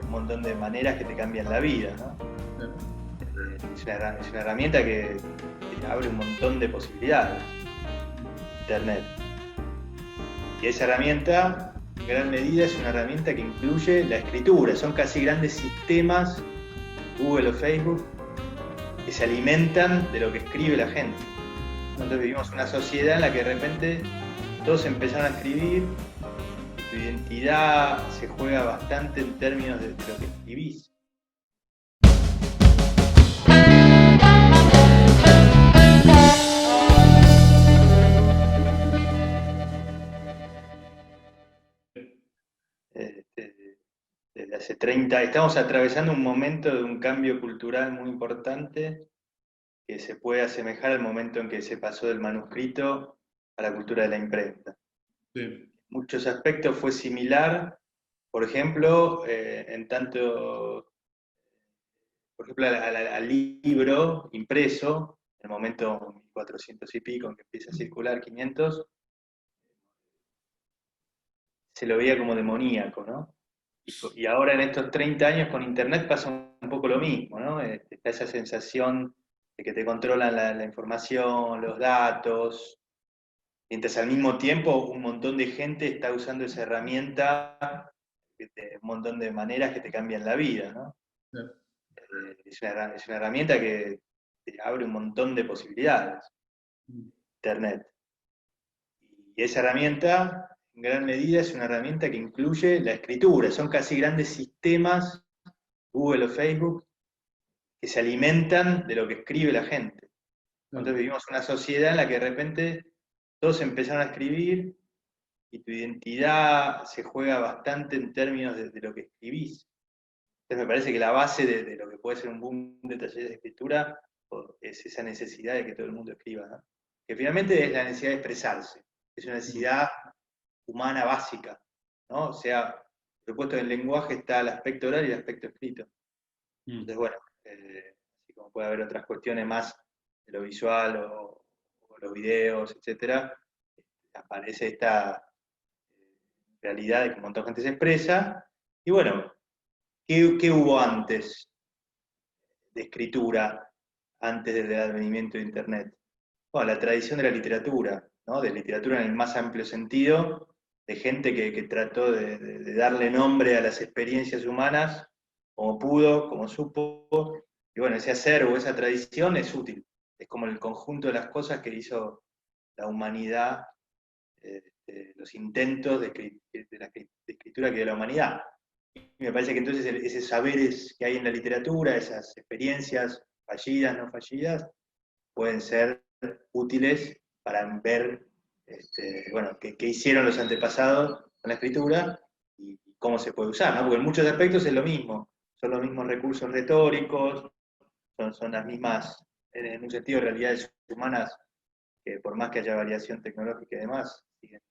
un montón de maneras que te cambian la vida, ¿no? Es una herramienta que te abre un montón de posibilidades, Internet. Y esa herramienta, en gran medida, es una herramienta que incluye la escritura. Son casi grandes sistemas, Google o Facebook, que se alimentan de lo que escribe la gente. Entonces vivimos una sociedad en la que de repente todos empezaron a escribir, y tu identidad se juega bastante en términos de lo que escribís. Desde hace 30, estamos atravesando un momento de un cambio cultural muy importante que se puede asemejar al momento en que se pasó del manuscrito a la cultura de la imprenta. Sí. En muchos aspectos fue similar, por ejemplo, al libro impreso, en el momento 1400 y pico en que empieza a circular, 500, se lo veía como demoníaco, ¿no? Y ahora en estos 30 años con Internet pasa un poco lo mismo, ¿no? Está esa sensación de que te controlan la información, los datos, mientras al mismo tiempo un montón de gente está usando esa herramienta de un montón de maneras que te cambian la vida, ¿no? Sí. Es una herramienta que te abre un montón de posibilidades, Internet. Y esa herramienta, en gran medida, es una herramienta que incluye la escritura. Son casi grandes sistemas, Google o Facebook, que se alimentan de lo que escribe la gente. Entonces vivimos una sociedad en la que de repente todos empezaron a escribir y tu identidad se juega bastante en términos de lo que escribís. Entonces me parece que la base de lo que puede ser un boom de talleres de escritura es esa necesidad de que todo el mundo escriba, ¿no? Que finalmente es la necesidad de expresarse, es una necesidad humana básica, ¿no? O sea, por supuesto en el lenguaje está el aspecto oral y el aspecto escrito. Entonces, bueno, así como puede haber otras cuestiones más de lo visual o los videos, etcétera, aparece esta realidad de que un montón de gente se expresa. Y bueno, ¿qué hubo antes de escritura, antes del advenimiento de Internet? Bueno, la tradición de la literatura, ¿no? De literatura en el más amplio sentido, de gente que trató de darle nombre a las experiencias humanas como pudo, como supo. Y bueno, ese acervo, esa tradición es útil. Es como el conjunto de las cosas que hizo la humanidad, los intentos de escritura que dio la humanidad. Y me parece que entonces esos saberes que hay en la literatura, esas experiencias fallidas, no fallidas, pueden ser útiles para ver bueno, qué hicieron los antepasados con la escritura y cómo se puede usar, ¿no? Porque en muchos aspectos es lo mismo, son los mismos recursos retóricos, son las mismas, en un sentido, realidades humanas que por más que haya variación tecnológica y demás, siguen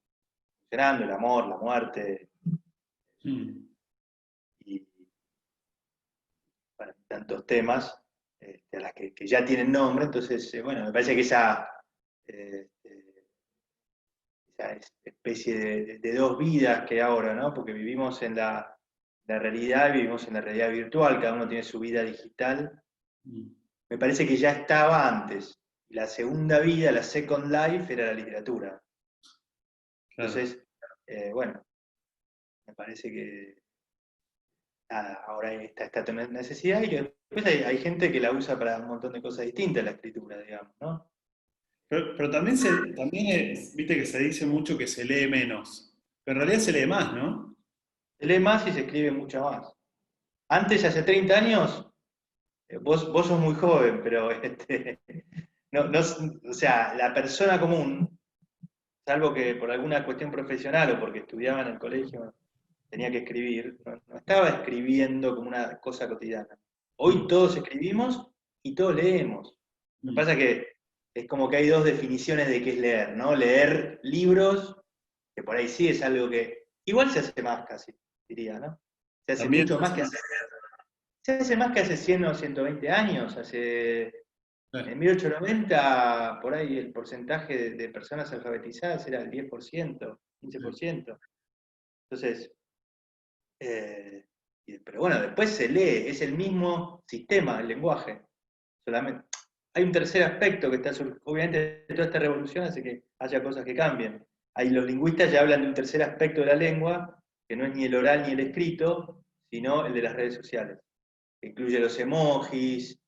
funcionando, el amor, la muerte, y bueno, tantos temas a las que ya tienen nombre, entonces, bueno, me parece que eh, esa especie de dos vidas que ahora, ¿no? Porque vivimos en la realidad, vivimos en la realidad virtual, cada uno tiene su vida digital. Me parece que ya estaba antes. La segunda vida, la second life, era la literatura. Claro. Entonces, bueno, me parece que nada, ahora está esta necesidad y que después hay gente que la usa para un montón de cosas distintas, la escritura, digamos, ¿no? Pero también, viste que se dice mucho que se lee menos. Pero en realidad se lee más, ¿no? Se lee más y se escribe mucho más. Antes, hace 30 años, vos sos muy joven, pero no, o sea, la persona común, salvo que por alguna cuestión profesional o porque estudiaba en el colegio, tenía que escribir, no estaba escribiendo como una cosa cotidiana. Hoy Mm, todos escribimos y todos leemos. Lo que mm, pasa es que es como que hay dos definiciones de qué es leer, ¿no? Leer libros, que por ahí sí es algo que igual se hace más casi, diría, ¿no? Se hace También. mucho más que se hace más que hace 100 o 120 años, en 1890, por ahí el porcentaje de personas alfabetizadas era el 10%, 15%. Entonces, Pero bueno, después se lee, es el mismo sistema, el lenguaje. Solamente, hay un tercer aspecto que está, obviamente toda esta revolución hace que haya cosas que cambien. Ahí los lingüistas ya hablan de un tercer aspecto de la lengua, que no es ni el oral ni el escrito, sino el de las redes sociales. Que incluye los emojis,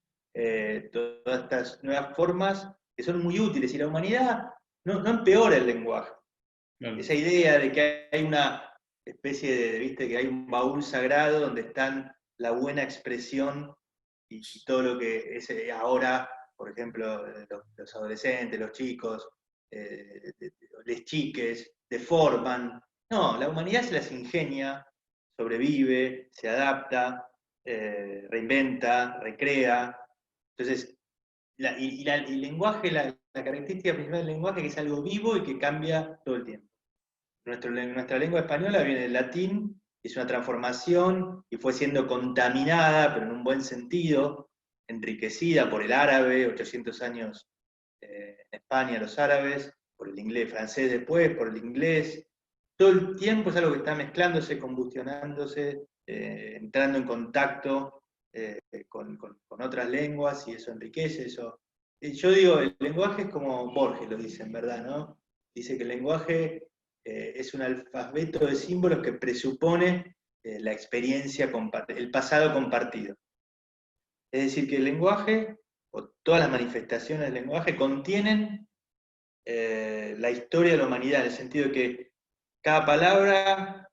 todas estas nuevas formas que son muy útiles. Y la humanidad no empeora el lenguaje. Claro. Esa idea de que hay una especie de, viste, que hay un baúl sagrado donde están la buena expresión y todo lo que es ahora, por ejemplo, los adolescentes, los chicos, les chiques, deforman. No, la humanidad se las ingenia, sobrevive, se adapta, reinventa, recrea. Entonces, el lenguaje, la característica principal del lenguaje es que es algo vivo y que cambia todo el tiempo. Nuestra lengua española viene del latín, es una transformación y fue siendo contaminada, pero en un buen sentido, enriquecida por el árabe, 800 años en España los árabes, por el inglés, francés después, por el inglés. Todo el tiempo es algo que está mezclándose, combustionándose, entrando en contacto con otras lenguas y eso enriquece, eso. Yo digo, el lenguaje es como Borges lo dice, en verdad, ¿no? Dice que el lenguaje es un alfabeto de símbolos que presupone la experiencia el pasado compartido. Es decir, que el lenguaje, o todas las manifestaciones del lenguaje, contienen la historia de la humanidad, en el sentido de que cada palabra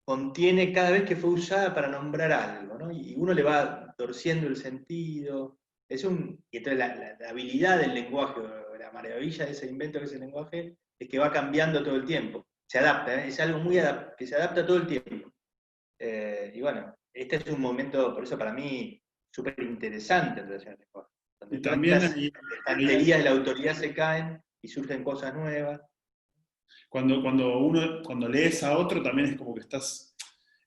contiene cada vez que fue usada para nombrar algo, ¿no? Y uno le va torciendo el sentido. Y entonces la habilidad del lenguaje, la maravilla de ese invento que es el lenguaje, es que va cambiando todo el tiempo. Se adapta, es algo que se adapta todo el tiempo. Y bueno, este es un momento, por eso para mí, súper interesante en relación al lenguaje. Donde Y todas también estas estanterías de la autoridad se caen y surgen cosas nuevas. cuando lees a otro también es como que estás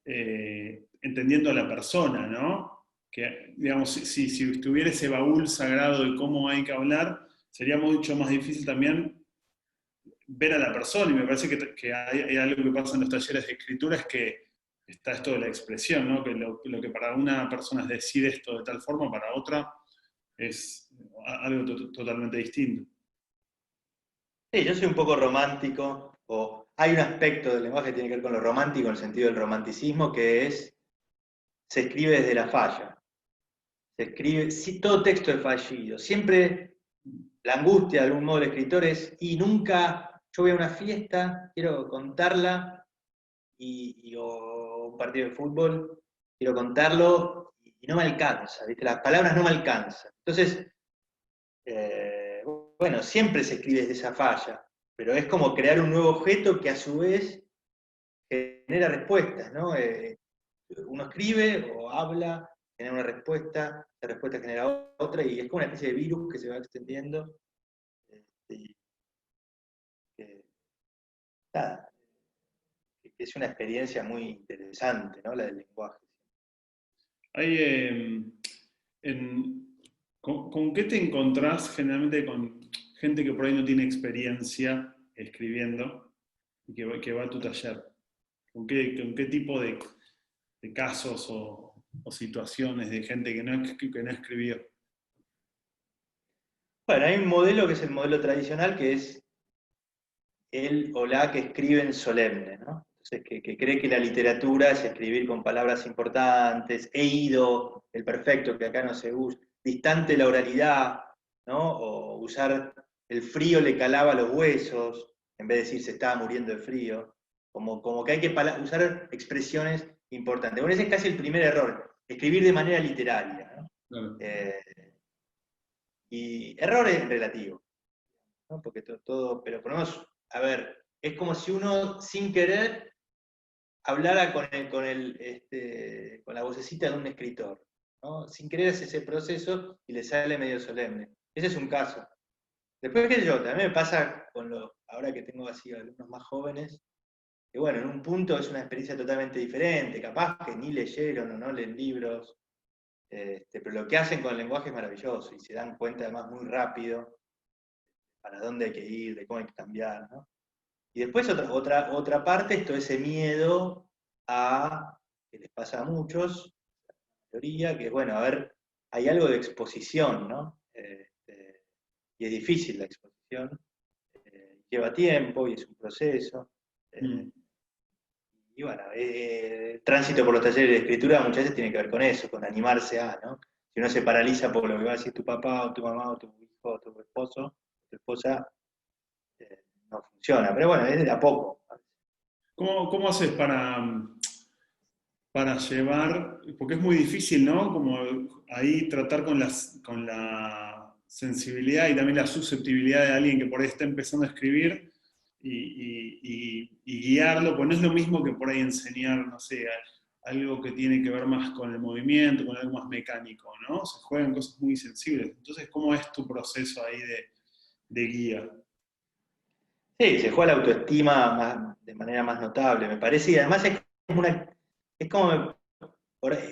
entendiendo a la persona, ¿no? Que, digamos, si estuviera ese baúl sagrado de cómo hay que hablar, sería mucho más difícil también ver a la persona. Y me parece que hay algo que pasa en los talleres de escritura, es que está esto de la expresión, ¿no? Que lo que para una persona es decir esto de tal forma, para otra es algo totalmente distinto. Sí, yo soy un poco romántico, o hay un aspecto del lenguaje que tiene que ver con lo romántico, en el sentido del romanticismo, que se escribe desde la falla. Se escribe, sí, todo texto es fallido. Siempre la angustia de algún modo del escritor y nunca, yo voy a una fiesta, quiero contarla, o un partido de fútbol, quiero contarlo, y no me alcanza, ¿viste? Las palabras no me alcanzan. Entonces, bueno, siempre se escribe desde esa falla, pero es como crear un nuevo objeto que a su vez genera respuestas, ¿no? Uno escribe o habla, genera una respuesta, esa respuesta genera otra, y es como una especie de virus que se va extendiendo. Y que, nada, que es una experiencia muy interesante, ¿no? La del lenguaje. Hay, ¿con qué te encontrás generalmente con gente que por ahí no tiene experiencia escribiendo y que va a tu taller? ¿Con qué tipo de casos o situaciones de gente que no escribió? Bueno, hay un modelo que es el modelo tradicional, que es el o la que escriben solemne, ¿no? Entonces, que cree que la literatura es escribir con palabras importantes, el perfecto, que acá no se usa, distante la oralidad, ¿no? O usar el frío le calaba los huesos, en vez de decir se estaba muriendo de frío, como que hay que usar expresiones importantes. Bueno, ese es casi el primer error, escribir de manera literaria, ¿no? Claro. Y error es relativo, ¿no? Porque todo, pero ponemos, a ver, es como si uno sin querer hablara con la vocecita de un escritor, ¿no? Sin querer hace ese proceso y le sale medio solemne. Ese es un caso. Después que yo, también me pasa ahora que tengo así alumnos más jóvenes, que bueno, en un punto es una experiencia totalmente diferente, capaz que ni leyeron o no leen libros, pero lo que hacen con el lenguaje es maravilloso y se dan cuenta además muy rápido para dónde hay que ir, de cómo hay que cambiar, ¿no? Y después otra parte es todo ese miedo a que les pasa a muchos, la mayoría, que bueno, a ver, hay algo de exposición, ¿no? Y es difícil la exposición, lleva tiempo y es un proceso. Mm. Y bueno, el tránsito por los talleres de escritura muchas veces tiene que ver con eso, con animarse a, ¿no? Si uno se paraliza por lo que va a decir tu papá o tu mamá o tu hijo o tu esposo, tu esposa, no funciona. Pero bueno, es de a poco. ¿Cómo haces para llevar, porque es muy difícil, ¿no? Como ahí tratar con la sensibilidad y también la susceptibilidad de alguien que por ahí está empezando a escribir y guiarlo, pues no es lo mismo que por ahí enseñar, no sé, algo que tiene que ver más con el movimiento, con algo más mecánico, ¿no? Se juegan cosas muy sensibles. Entonces, ¿cómo es tu proceso ahí de guía? Sí, se juega la autoestima de manera más notable, me parece, y además es como,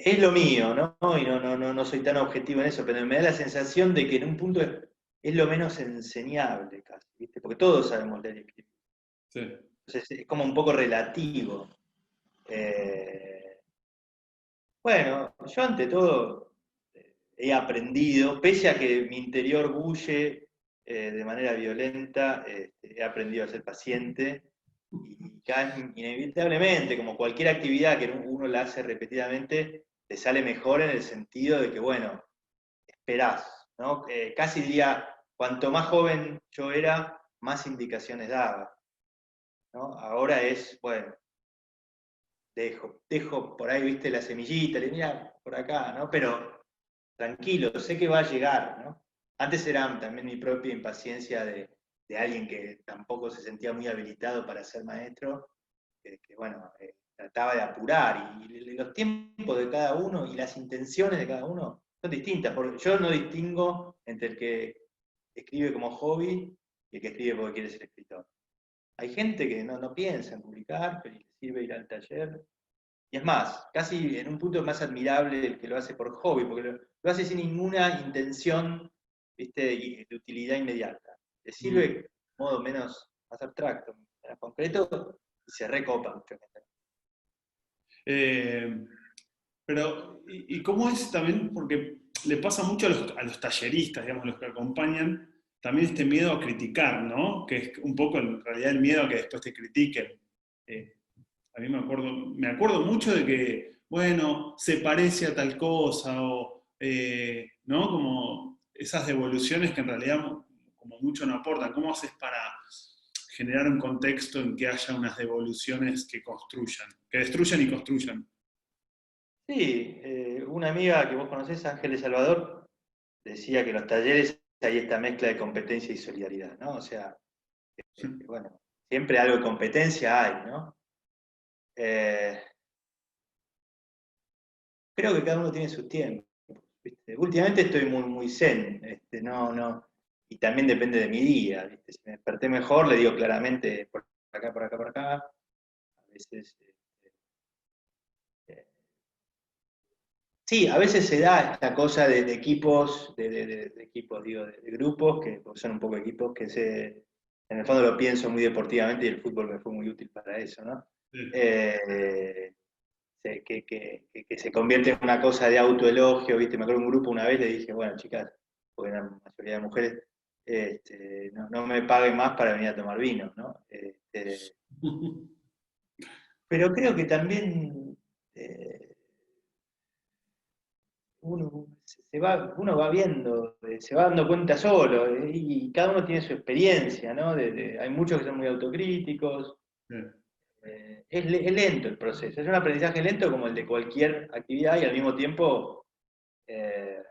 es lo mío, ¿no? Y no soy tan objetivo en eso, pero me da la sensación de que en un punto es lo menos enseñable casi, ¿viste? Porque todos sabemos leer y escribir. Sí. Entonces es como un poco relativo. Eh, bueno, yo ante todo he aprendido, pese a que mi interior bulle de manera violenta, he aprendido a ser paciente y cada vez inevitablemente, como cualquier actividad que uno la hace repetidamente, te sale mejor en el sentido de que, bueno, esperás, ¿no? Casi diría, cuanto más joven yo era, más indicaciones daba, ¿no? Ahora es, bueno, dejo por ahí, viste, la semillita, le mira por acá, ¿no? Pero tranquilo, sé que va a llegar, ¿no? Antes era también mi propia impaciencia de alguien que tampoco se sentía muy habilitado para ser maestro, que bueno, trataba de apurar, y los tiempos de cada uno y las intenciones de cada uno son distintas, porque yo no distingo entre el que escribe como hobby y el que escribe porque quiere ser escritor. Hay gente que no piensa en publicar, pero le sirve ir al taller. Y es más, casi en un punto es más admirable el que lo hace por hobby, porque lo hace sin ninguna intención, ¿viste? De utilidad inmediata. Le sirve Mm. de modo más abstracto, menos concreto, y se recopa mucho. Eh, pero, ¿y cómo es también? Porque le pasa mucho a los talleristas, digamos, los que acompañan, también este miedo a criticar, ¿no? Que es un poco en realidad el miedo a que después te critiquen. Eh, a mí me acuerdo mucho de que, bueno, se parece a tal cosa, o, ¿no? Como esas devoluciones que en realidad como mucho no aportan. ¿Cómo haces para generar un contexto en que haya unas devoluciones que construyan, que destruyan y construyan? Sí, una amiga que vos conocés, Ángeles Salvador, decía que en los talleres hay esta mezcla de competencia y solidaridad, ¿no? O sea, bueno, siempre algo de competencia hay, ¿no? Eh, Creo que cada uno tiene su tiempo, ¿viste? Últimamente estoy muy zen, y también depende de mi día, ¿viste? Si me desperté mejor, le digo claramente por acá, por acá, por acá. A veces, eh, sí, a veces se da esta cosa de equipos, de equipos, digo, de grupos, que son un poco equipos en el fondo lo pienso muy deportivamente y el fútbol me fue muy útil para eso, ¿no? Sí. Eh, que se convierte en una cosa de autoelogio, ¿viste? Me acuerdo de un grupo una vez le dije, bueno, chicas, porque era la mayoría de mujeres, no me paguen más para venir a tomar vino, ¿no? Pero creo que también eh, uno va viendo, se va dando cuenta solo, y cada uno tiene su experiencia, ¿no? Hay muchos que son muy autocríticos. Sí. Es lento el proceso, es un aprendizaje lento como el de cualquier actividad y al mismo tiempo, eh,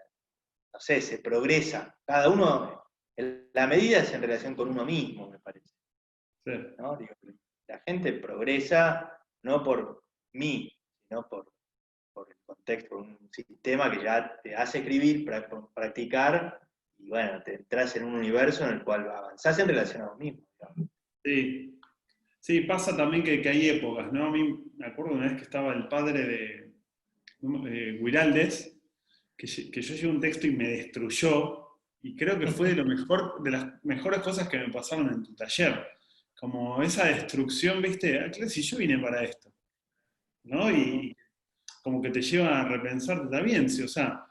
no sé, se progresa. Cada uno, la medida es en relación con uno mismo, me parece, Sí. ¿no? Digo, la gente progresa no por mí, sino por el contexto, por un sistema que ya te hace escribir, practicar, y bueno, te entras en un universo en el cual avanzás en relación a vos mismo, digamos. Sí. Sí, pasa también que hay épocas, ¿no? A mí me acuerdo una vez que estaba el padre de Guiraldes, que yo llevé un texto y me destruyó, y creo que fue de lo mejor, de las mejores cosas que me pasaron en tu taller. Como esa destrucción, ¿viste? Ah, claro, si yo vine para esto, ¿no? Ujú. como que te lleva a repensarte también, o sea,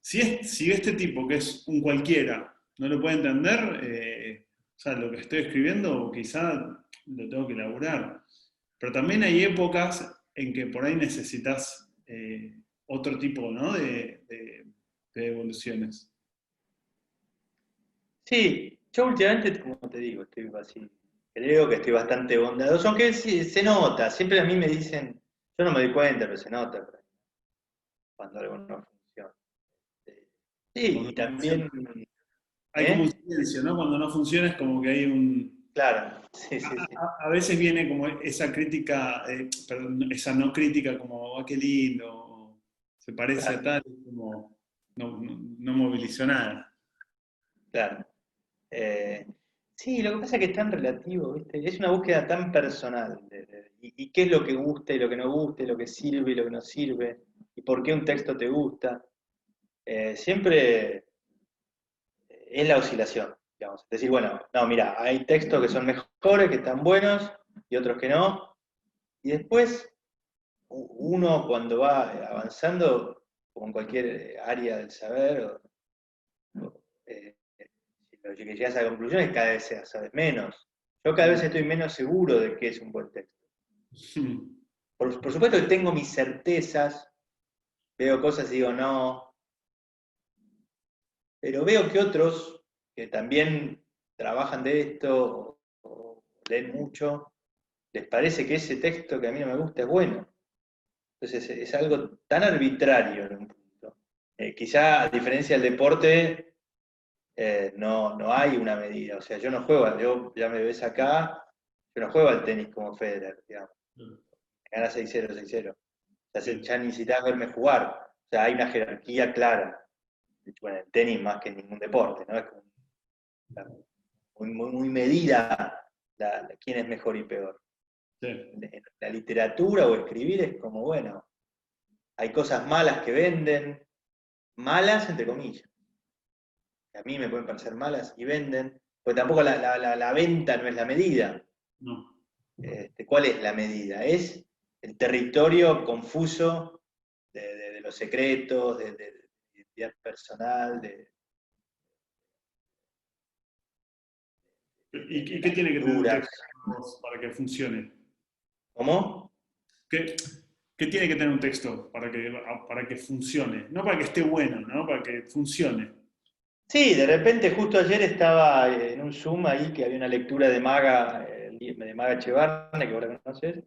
si este tipo, que es un cualquiera, no lo puede entender, o sea, lo que estoy escribiendo quizá lo tengo que elaborar. Pero también hay épocas en que por ahí necesitas otro tipo, ¿no? de evoluciones. Sí, yo últimamente, como te digo, estoy así, creo que estoy bastante bondadoso, aunque se nota, siempre a mí me dicen, yo no me doy cuenta, pero se nota cuando algo no funciona. Sí, Cuando y no funciona. también, Hay como un ¿eh? silencio, ¿no? Cuando no funciona es como que hay un... Claro, sí, sí, sí, A veces viene como esa crítica, perdón, esa no crítica como, qué lindo, se parece a claro, tal, como no movilizó nada. claro. Eh, sí, lo que pasa es que es tan relativo, ¿viste? Es una búsqueda tan personal y qué es lo que gusta y lo que no gusta, y lo que sirve y lo que no sirve, y por qué un texto te gusta. Siempre es la oscilación, digamos. Es decir, bueno, no, mira, hay textos que son mejores, que están buenos, y otros que no, y después uno cuando va avanzando, como en cualquier área del saber, si lo que llegas a la conclusión es que cada vez sabes menos. Yo cada vez estoy menos seguro de qué es un buen texto. Por supuesto que tengo mis certezas, veo cosas y digo no, pero veo que otros que también trabajan de esto o leen mucho, les parece que ese texto que a mí no me gusta es bueno. Entonces es algo tan arbitrario en un punto. Quizá a diferencia del deporte, no hay una medida. O sea, yo no juego, yo ya me ves acá, yo no juego al tenis como Federer, digamos. Gana 6-0, 6-0. Ya ni necesitas verme jugar. O sea, hay una jerarquía clara. Bueno, el tenis más que en ningún deporte, ¿no? Es como muy medida quién es mejor y peor. Sí. En la literatura o escribir es como, bueno, hay cosas malas que venden, malas entre comillas. A mí me pueden parecer malas y venden, porque tampoco la venta no es la medida. No. ¿Cuál es la medida? Es el territorio confuso de los secretos, de identidad personal, ¿Y de qué las tiene que tener un lecturas. texto para que funcione? ¿Cómo? ¿Qué, qué tiene que tener un texto para que funcione? No para que esté bueno, ¿no? Para que funcione. Sí, de repente justo ayer estaba en un Zoom ahí que había una lectura de Maga, de Maga Echevarne, que ahora conoces.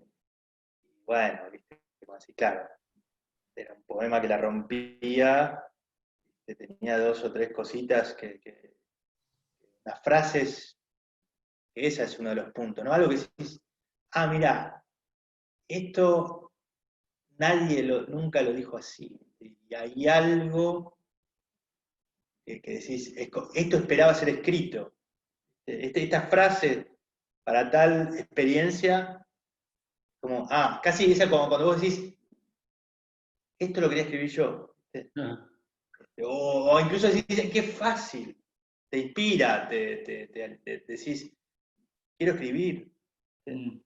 Bueno, viste, como así, claro, era un poema que la rompía, que tenía dos o tres cositas las frases, que ese es uno de los puntos, ¿no? Algo que decís, mirá, esto nadie nunca lo dijo así. Y hay algo que decís, esto esperaba ser escrito. Esta frase para tal experiencia, como, casi esa como cuando vos decís, esto lo quería escribir yo. Ah. O incluso decís, qué fácil, te inspira, te decís, quiero escribir. Mm.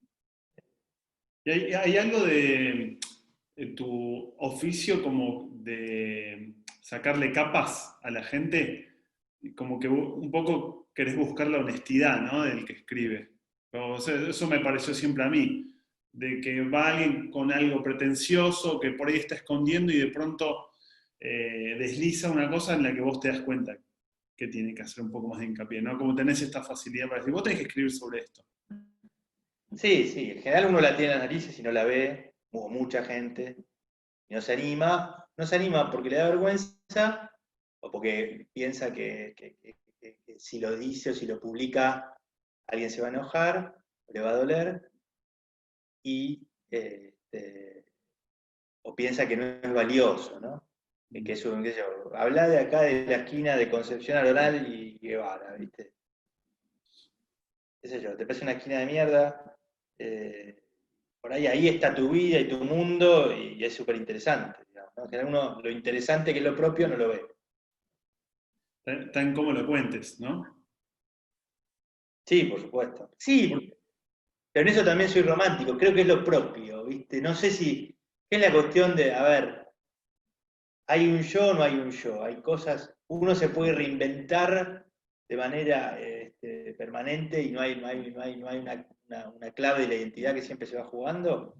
¿Y hay algo de tu oficio como de sacarle capas a la gente? Como que un poco querés buscar la honestidad, ¿no? Del que escribe. O sea, eso me pareció siempre a mí, de que va alguien con algo pretencioso que por ahí está escondiendo y de pronto desliza una cosa en la que vos te das cuenta que tiene que hacer un poco más de hincapié, ¿no? Como tenés esta facilidad para decir, vos tenés que escribir sobre esto. Sí, sí, en general uno la tiene en las narices y no la ve, o mucha gente, y no se anima porque le da vergüenza o porque piensa que si lo dice o si lo publica alguien se va a enojar, o le va a doler, y, o piensa que no es valioso, ¿no? Que es un, qué sé yo, habla de acá de la esquina de Concepción Arenal y Guevara, ¿viste? Qué sé yo, te parece una esquina de mierda, eh, por ahí está tu vida y tu mundo y es súper interesante. ¿No? En general uno lo interesante que es lo propio no lo ve. Está en cómo lo cuentes, ¿no? Sí, por supuesto. Sí, pero en eso también soy romántico, creo que es lo propio, ¿viste? No sé si es la cuestión de, a ver, ¿hay un yo o no hay un yo? Hay cosas, uno se puede reinventar de manera permanente y no hay una clave de la identidad que siempre se va jugando.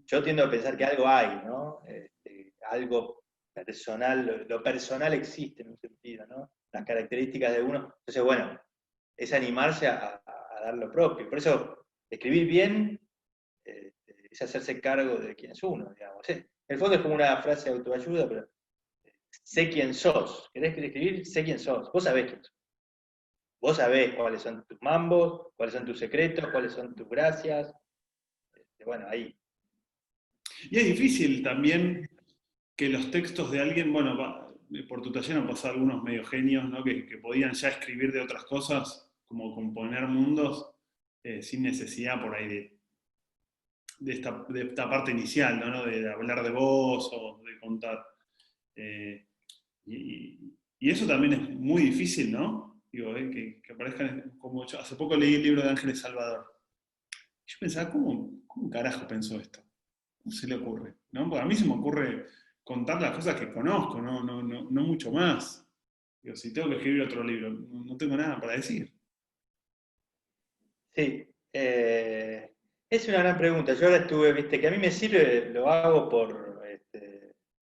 Yo tiendo a pensar que algo hay, ¿no? Algo personal, lo personal existe en un sentido, ¿no? Las características de uno. Entonces, bueno, es animarse a dar lo propio. Por eso, escribir bien es hacerse cargo de quién es uno, digamos. En el fondo es como una frase de autoayuda, pero sé quién sos. ¿Querés escribir? Sé quién sos. Vos sabés quién sos. Vos sabés cuáles son tus mambos, cuáles son tus secretos, cuáles son tus gracias. Bueno, ahí. Y es difícil también que los textos de alguien, bueno, por tu taller han pasado algunos medio genios, ¿no? Que podían ya escribir de otras cosas, como componer mundos, sin necesidad por ahí de esta parte inicial, ¿no? De hablar de vos o de contar. Eh, y eso también es muy difícil, ¿no? Digo, que aparezcan como yo. Hace poco leí el libro de Ángeles Salvador. Yo pensaba, ¿cómo carajo pensó esto? ¿Cómo se le ocurre? ¿No? Porque a mí se me ocurre contar las cosas que conozco, no mucho más. Digo, si tengo que escribir otro libro, no tengo nada para decir. Sí. Es una gran pregunta. Yo ahora estuve, viste, que a mí me sirve, lo hago por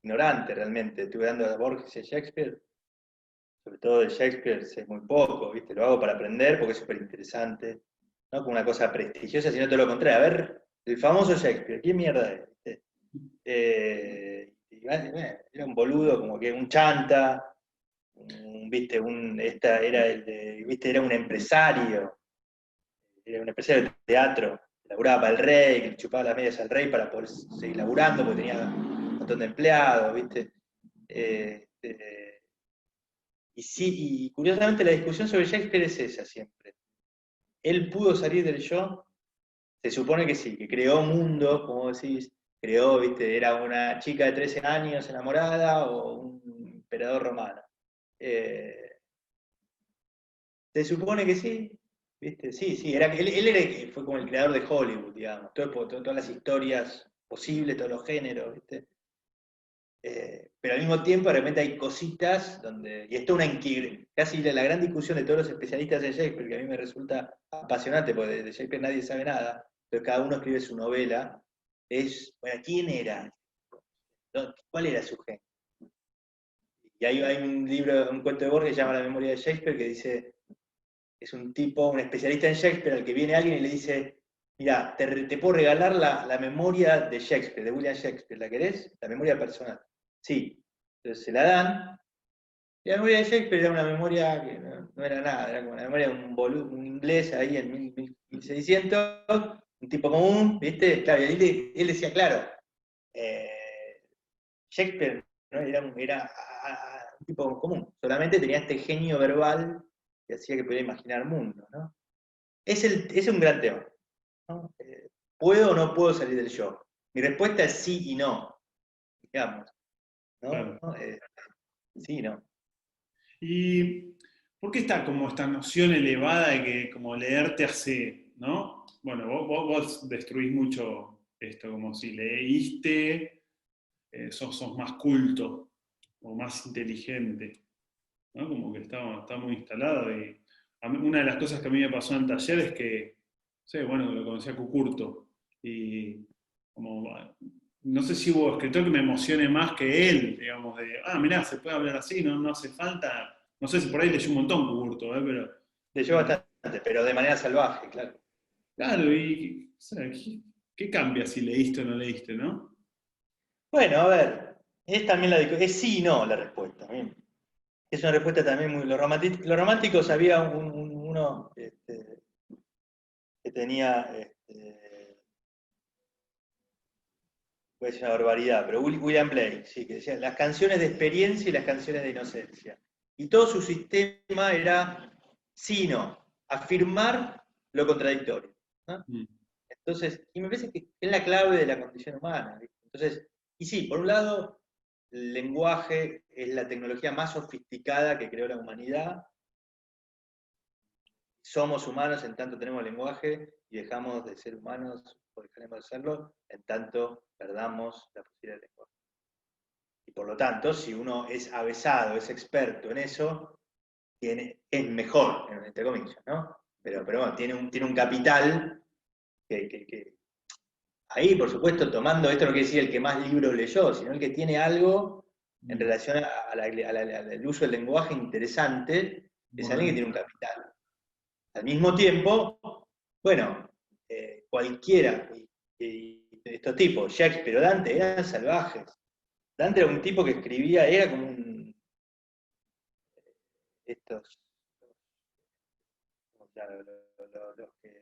ignorante realmente. Estuve dando a Borges y a Shakespeare, sobre todo de Shakespeare sé muy poco, viste, lo hago para aprender porque es súper interesante, no como una cosa prestigiosa, sino todo lo contrario. A ver, el famoso Shakespeare, ¿quién mierda es? ¿Viste? Era un boludo, como que un chanta, viste, viste, era un empresario de teatro, laburaba para el rey, que le chupaba las medias al rey para poder seguir laburando, porque tenía un montón de empleados, viste. Y sí, y curiosamente la discusión sobre Shakespeare es esa siempre. Él pudo salir del yo, se supone que sí, que creó mundo, como decís, creó, viste, era una chica de 13 años enamorada o un emperador romano. Eh, Se supone que sí, ¿viste? Sí, sí, fue como el creador de Hollywood, digamos, todas las historias posibles, todos los géneros, ¿viste? Pero al mismo tiempo de repente hay cositas donde, y esto casi la gran discusión de todos los especialistas en Shakespeare, que a mí me resulta apasionante, porque de Shakespeare nadie sabe nada, pero cada uno escribe su novela, es, bueno, ¿quién era? ¿Cuál era su gen? Y hay un libro, un cuento de Borges que se llama La memoria de Shakespeare, que dice, es un tipo, un especialista en Shakespeare, al que viene alguien y le dice, mira, te puedo regalar la memoria de Shakespeare, de William Shakespeare, ¿la querés? La memoria personal. Sí. Entonces se la dan, y la memoria de Shakespeare era una memoria que no era nada, era como una memoria de un inglés ahí en 1600, un tipo común, ¿viste? Claro, y él decía, claro, eh, Shakespeare ¿no? Era un tipo común, solamente tenía este genio verbal que hacía que pudiera imaginar mundos, ¿no? Es un gran tema, ¿no? ¿Puedo o no puedo salir del yo? Mi respuesta es sí y no, digamos, ¿no? Claro. Sí y no. ¿Y por qué está como esta noción elevada de que como leer te hace, ¿no? Bueno, vos destruís mucho esto, como si leíste, sos más culto o más inteligente, ¿no? Como que está muy instalado. Y una de las cosas que a mí me pasó en el taller es que, no sé, bueno, lo conocí a Cucurto, y como, no sé si hubo escritor que me emocione más que él, digamos, mirá, se puede hablar así, no hace falta, no sé si por ahí leyó un montón Cucurto, pero, Leyó eh, bastante, pero de manera salvaje, claro. claro, y, o sea, ¿qué cambia si leíste o no leíste, no? Bueno, a ver, es también es sí y no la respuesta. Es una respuesta también muy. Los románticos había uno que tenía, voy a decir una barbaridad, pero William Blake, sí, que decía las canciones de experiencia y las canciones de inocencia. Y todo su sistema era sí y no, afirmar lo contradictorio, ¿no? Mm, Entonces, y me parece que es la clave de la condición humana, ¿viste? Entonces, y sí, por un lado, el lenguaje es la tecnología más sofisticada que creó la humanidad. Somos humanos en tanto tenemos lenguaje y dejamos de ser humanos o dejaremos de serlo en tanto perdamos la posibilidad del lenguaje. Y por lo tanto, si uno es avesado, es experto en eso, es mejor, entre comillas, ¿no? Pero bueno, tiene un capital que ahí, por supuesto, tomando, esto no quiere decir el que más libros leyó, sino el que tiene algo en relación al uso del lenguaje interesante, es alguien que tiene un capital. Al mismo tiempo, bueno, cualquiera, y estos tipos, Shakespeare o Dante, eran salvajes. Dante era un tipo que escribía, era como un... estos... los que...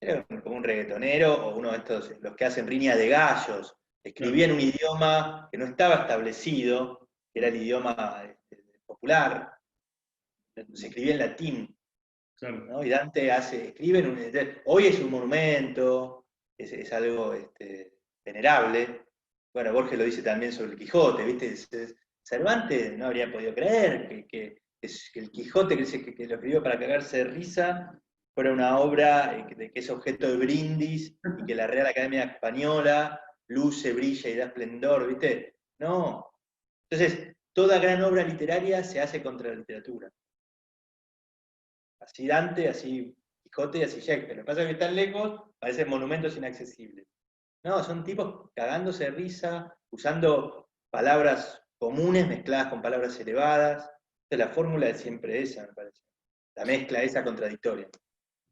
Era como un reggaetonero o uno de estos, los que hacen riña de gallos. Escribía en un idioma que no estaba establecido, que era el idioma popular. Se escribía en latín. Claro. ¿No? Y Dante escribe en hoy es un monumento, es algo venerable. Bueno, Borges lo dice también sobre el Quijote, ¿viste? Cervantes no habría podido creer que el Quijote que lo escribió para cagarse de risa fuera una obra que es objeto de brindis y que la Real Academia Española luce, brilla y da esplendor, ¿viste? No. Entonces, toda gran obra literaria se hace contra la literatura. Así Dante, así Quijote y así Shakespeare. Lo que pasa es que están lejos, parecen monumentos inaccesibles. No, son tipos cagándose de risa, usando palabras comunes mezcladas con palabras elevadas. La fórmula es siempre esa, me parece. La mezcla esa contradictoria.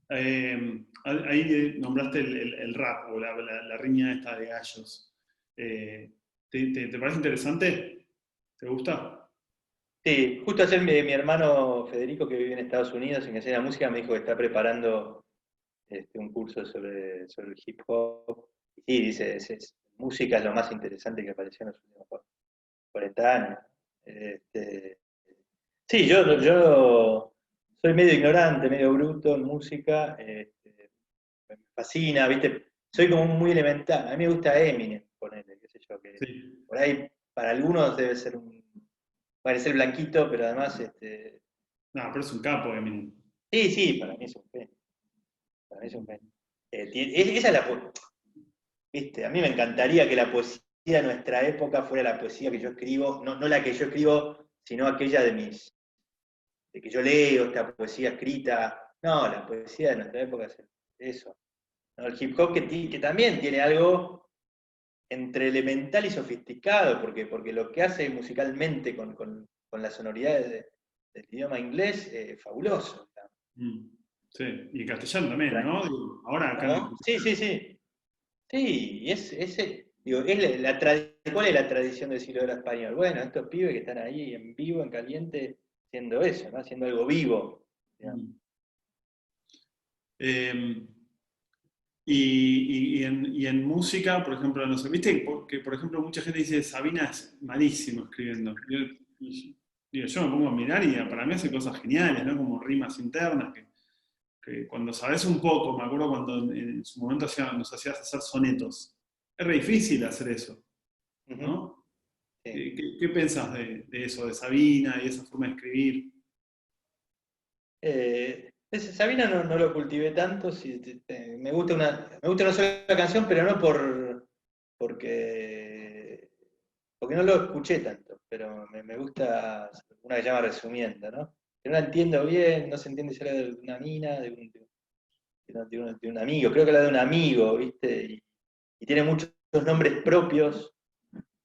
Ahí nombraste el rap o la riña esta de gallos. ¿Te parece interesante? ¿Te gusta? Sí, justo ayer mi hermano Federico, que vive en Estados Unidos y me enseña música, me dijo que está preparando un curso sobre el hip hop. Y dice, música es lo más interesante que apareció en los últimos 40 años. Sí, yo soy medio ignorante, medio bruto en música, me fascina, ¿viste? Soy como muy elemental. A mí me gusta Eminem, ponele, qué sé yo, que Sí. por ahí para algunos debe ser parecer blanquito, pero además, No, pero es un capo, Eminem. sí, para mí es un genio. Para mí es un genio. Esa es la ¿viste? A mí me encantaría que la poesía de nuestra época fuera la poesía que yo escribo, no la que yo escribo, sino aquella de que yo leo, esta poesía escrita. No, la poesía de nuestra época es eso. ¿No? El hip hop que también tiene algo entre elemental y sofisticado, porque lo que hace musicalmente con la sonoridad del idioma inglés es fabuloso. Sí, y en castellano también, ¿no? Ahora acá. ¿No? Sí. Sí, y digo, ¿cuál es la tradición del siglo de oro español? Bueno, estos pibes que están ahí en vivo, en caliente, haciendo eso, ¿no? Haciendo algo vivo. Eh, y en música, por ejemplo, no sé, viste que, por ejemplo, mucha gente dice Sabina es malísimo escribiendo. Yo me pongo a mirar y para mí hace cosas geniales, ¿no? Como rimas internas, que cuando sabes un poco, me acuerdo cuando en su momento nos hacías hacer sonetos. Es re difícil hacer eso, ¿no? Sí. ¿Qué pensás de eso, de Sabina y esa forma de escribir? Sabina no lo cultivé tanto, me gusta una sola canción, pero no porque no lo escuché tanto, pero me gusta una que se llama Resumiendo, ¿no? Que no la entiendo bien, no se entiende si era de una mina, de un amigo, creo que era de un amigo, ¿viste? Y tiene muchos nombres propios,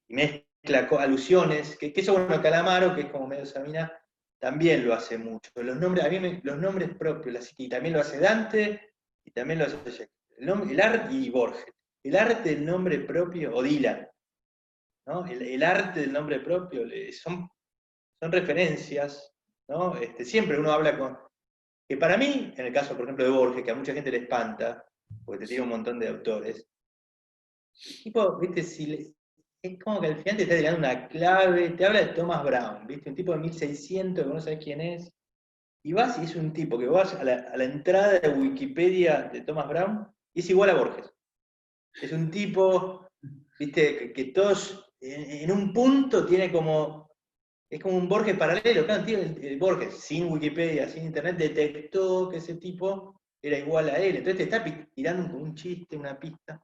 y mezcla alusiones, que eso bueno, Calamaro, que es como medio Sabina, también lo hace mucho. A mí los nombres propios, y también lo hace Dante, y también lo hace Shakespeare. El arte y Borges. El arte del nombre propio, o Dylan, ¿no? El arte del nombre propio, son referencias, ¿no? Siempre uno habla que para mí, en el caso, por ejemplo, de Borges, que a mucha gente le espanta, porque te tira un montón de autores, tipo, viste, es como que al final te está tirando una clave, te habla de Thomas Brown, viste, un tipo de 1600 que no sabes quién es, y vas y es un tipo que vas a la entrada de Wikipedia de Thomas Brown y es igual a Borges. Es un tipo, viste, que todos en un punto tiene como, es como un Borges paralelo, claro, tío, el Borges sin Wikipedia, sin internet, detectó que ese tipo era igual a él, entonces te está tirando un chiste, una pista.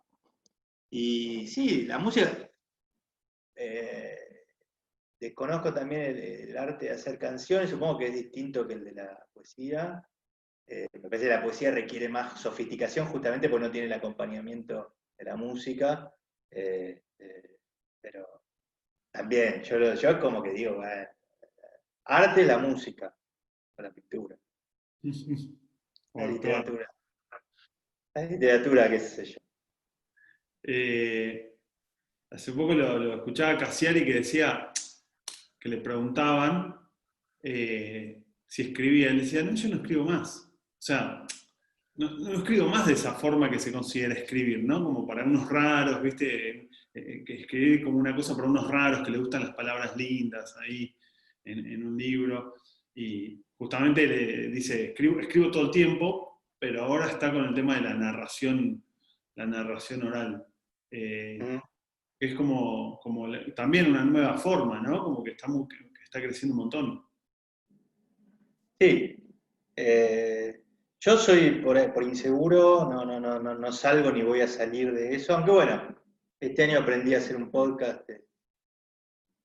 Y sí, la música, desconozco también el arte de hacer canciones, supongo que es distinto que el de la poesía. Me parece que la poesía requiere más sofisticación justamente porque no tiene el acompañamiento de la música. Pero también, yo como que digo, arte la música, la pintura, la Bueno, claro. literatura. La literatura, qué sé yo. Eh, Hace poco lo escuchaba a Cassiari que decía que le preguntaban si escribía. Él decía, no, yo no escribo más. O sea, no escribo más de esa forma que se considera escribir, ¿no? Como para unos raros, ¿viste? Que escribir como una cosa para unos raros que le gustan las palabras lindas ahí en un libro. Y justamente le dice, escribo todo el tiempo, pero ahora está con el tema de la narración oral. Eh, Mm. es como también una nueva forma, ¿no? Como que que está creciendo un montón. Sí. Yo soy por inseguro, no salgo ni voy a salir de eso, aunque bueno, este año aprendí a hacer un podcast,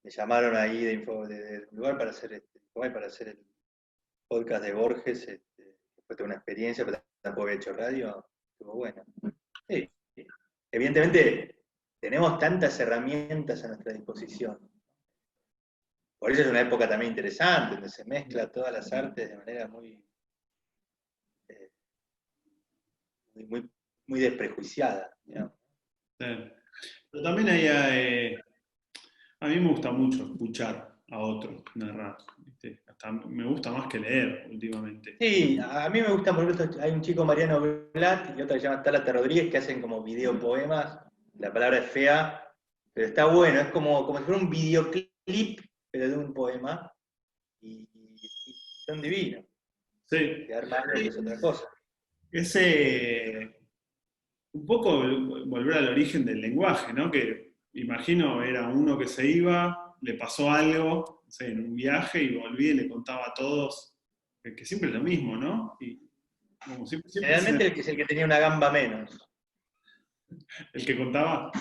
me llamaron ahí de un lugar para hacer el podcast de Borges, fue toda una experiencia, pero tampoco he hecho radio, estuvo bueno. Sí, sí. Evidentemente, tenemos tantas herramientas a nuestra disposición. Por eso es una época también interesante, donde se mezcla todas las artes de manera eh, muy, muy desprejuiciada, ¿no? Sí. Pero también a mí me gusta mucho escuchar a otros narrar, ¿viste? Hasta me gusta más que leer últimamente. Sí, a mí me gusta, por ejemplo, hay un chico Mariano Blatt y otro que se llama Talata Rodríguez que hacen como videopoemas, la palabra es fea, pero está bueno, es como si fuera un videoclip, pero de un poema, y son divinos, Sí, que armarlos es otra cosa. ese, un poco volver al origen del lenguaje, ¿no? Que imagino era uno que se iba, le pasó algo, no sé, en un viaje y volvía y le contaba a todos, que siempre es lo mismo, ¿no? Y como siempre es Generalmente el que es el que tenía una gamba menos. el que contaba.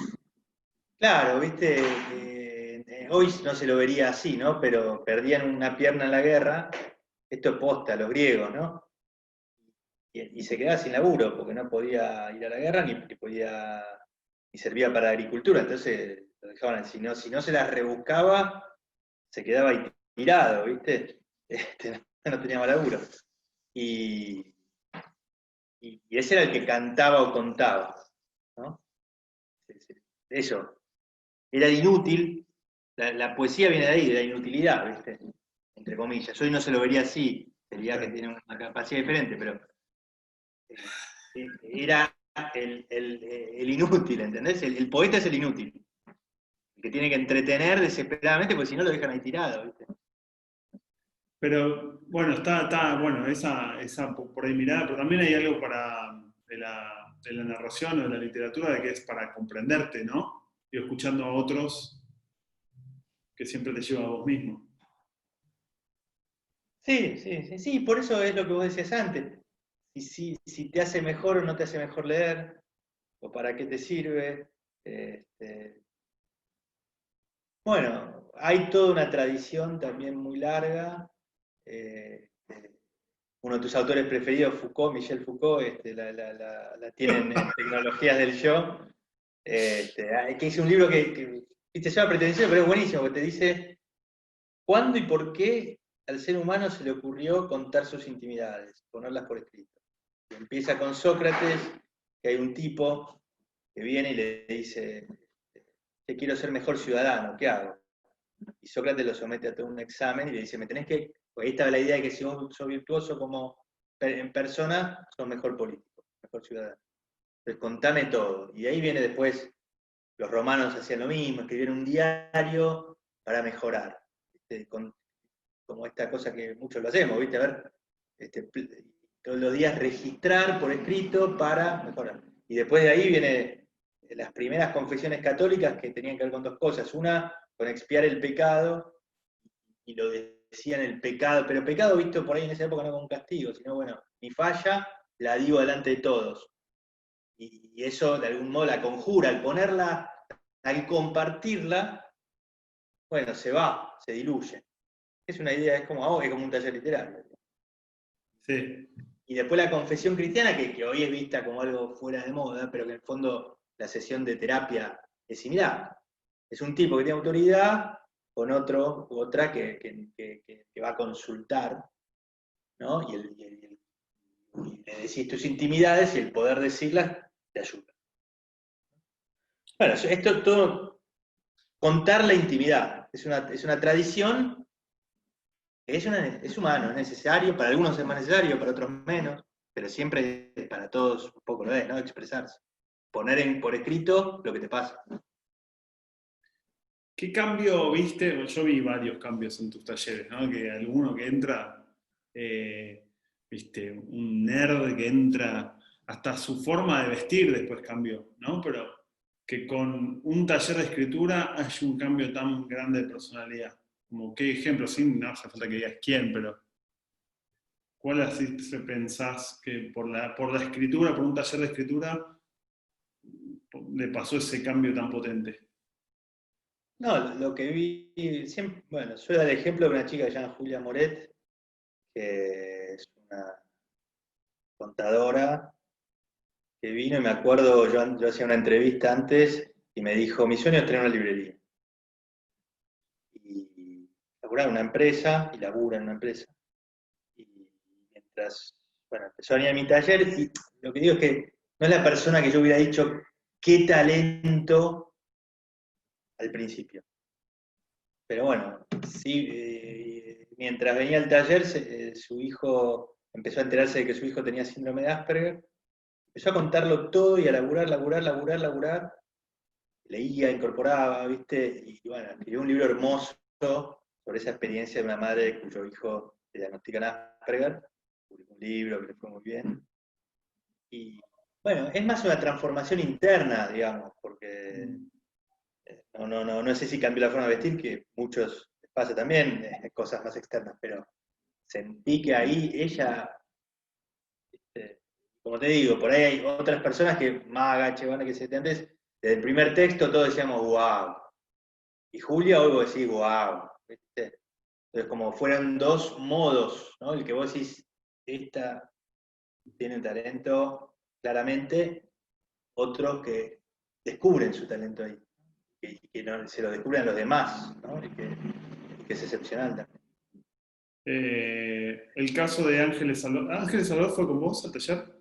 Claro, viste, hoy no se lo vería así, ¿no? Pero perdían una pierna en la guerra, esto es posta, los griegos, ¿no? Y se quedaba sin laburo, porque no podía ir a la guerra ni servía para la agricultura, entonces lo dejaban, si no se las rebuscaba, se quedaba ahí tirado, ¿viste? No tenía más laburo. Y, y ese era el que cantaba o contaba, ¿no? Eso, era inútil, la poesía viene de ahí, de la inutilidad, ¿viste? Entre comillas. Hoy no se lo vería así, sería que tiene una capacidad diferente, pero era el inútil, ¿entendés? El poeta es el inútil, el que tiene que entretener desesperadamente, porque si no lo dejan ahí tirado, ¿viste? Pero bueno, bueno, esa por ahí mirada, pero también hay algo de la narración o de la literatura de que es para comprenderte, ¿no? Y escuchando a otros que siempre te lleva a vos mismo. Sí, sí, sí, sí, por eso es lo que vos decías antes. Y si te hace mejor o no te hace mejor leer, o para qué te sirve. Este, bueno, hay toda una tradición también muy larga. eh, Uno de tus autores preferidos, Foucault, Michel Foucault, la tienen en Tecnologías del Yo, que hizo un libro que te llama pretencioso, pero es buenísimo, porque te dice cuándo y por qué al ser humano se le ocurrió contar sus intimidades, ponerlas por escrito. Y empieza con Sócrates, que hay un tipo que viene y le dice que quiero ser mejor ciudadano, ¿qué hago? Y Sócrates lo somete a todo un examen y le dice, me tenés que, pues ahí estaba la idea de que si vos sos virtuoso como en persona, sos mejor político, mejor ciudadano. Entonces contame todo. Y ahí viene después, los romanos hacían lo mismo, escribieron un diario para mejorar. Como esta cosa que muchos lo hacemos, ¿viste? A ver, este, todos los días registrar por escrito para mejorar. Y después de ahí viene las primeras confesiones católicas que tenían que ver con dos cosas. Una, con expiar el pecado, y lo decían el pecado, pero pecado visto por ahí en esa época no como un castigo, sino bueno, mi falla la digo delante de todos. y eso de algún modo la conjura, al ponerla, al compartirla, bueno, se va, se diluye. Es una idea, es como un taller literario. Sí. Y después la confesión cristiana, que hoy es vista como algo fuera de moda, pero que en el fondo la sesión de terapia es similar. Es un tipo que tiene autoridad con otro u otra que va a consultar, ¿no? Y le decís tus intimidades y el poder decirlas te ayuda. Bueno, esto todo, contar la intimidad, es una tradición que es humano, es necesario, para algunos es más necesario, para otros menos, pero siempre para todos un poco lo es, ¿no? Expresarse. Poner por escrito lo que te pasa. ¿Qué cambio viste? Bueno, yo vi varios cambios en tus talleres, ¿no? Que alguno que entra, viste, un nerd que entra, hasta su forma de vestir después cambió, ¿no? Pero que con un taller de escritura hay un cambio tan grande de personalidad. Como qué ejemplo, sin no hace falta que digas quién, pero ¿cuál así pensás que por la escritura, por un taller de escritura, le pasó ese cambio tan potente? No, lo que vi, siempre, bueno, yo dar el ejemplo de una chica que se llama Julia Moret, que es una contadora que vino y me acuerdo, yo hacía una entrevista antes y me dijo, mi sueño es tener una librería. Y laburaba en una empresa, y labura en una empresa. Y mientras, bueno, empezó a venir a mi taller, y lo que digo es que no es la persona que yo hubiera dicho, qué talento al principio. Pero bueno, sí, mientras venía al taller, su hijo empezó a enterarse de que su hijo tenía síndrome de Asperger, empezó a contarlo todo y a laburar, leía, incorporaba, ¿viste? Y bueno, escribió un libro hermoso sobre esa experiencia de una madre cuyo hijo le diagnostican Asperger, publicó un libro que le fue muy bien. Y bueno, es más una transformación interna, digamos, porque no sé si cambió la forma de vestir, que muchos les pasa también, cosas más externas, pero sentí que ahí ella, como te digo, por ahí hay otras personas que más agache, van a que se antes, desde el primer texto todos decíamos wow. Y Julia hoy vos decís wow. ¿Viste? Entonces como fueron dos modos, ¿no? El que vos decís, esta tiene talento claramente, otros que descubren su talento ahí, y que no, se lo descubren los demás, ¿no? Y que es excepcional también. El caso de Ángeles Salvador. ¿Ángeles Salvador fue con vos al taller?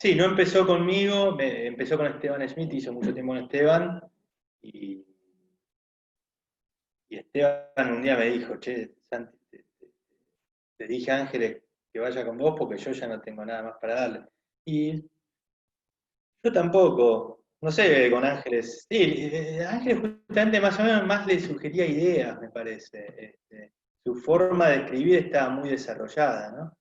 Sí, no empezó conmigo, empezó con Esteban Smith, hizo mucho tiempo con Esteban, y, y Esteban un día me dijo, che, Santi, te dije a Ángeles que vaya con vos porque yo ya no tengo nada más para darle. Y yo tampoco, no sé, con Ángeles. Sí, Ángeles justamente más o menos más le sugería ideas, me parece. Su forma de escribir estaba muy desarrollada, ¿no?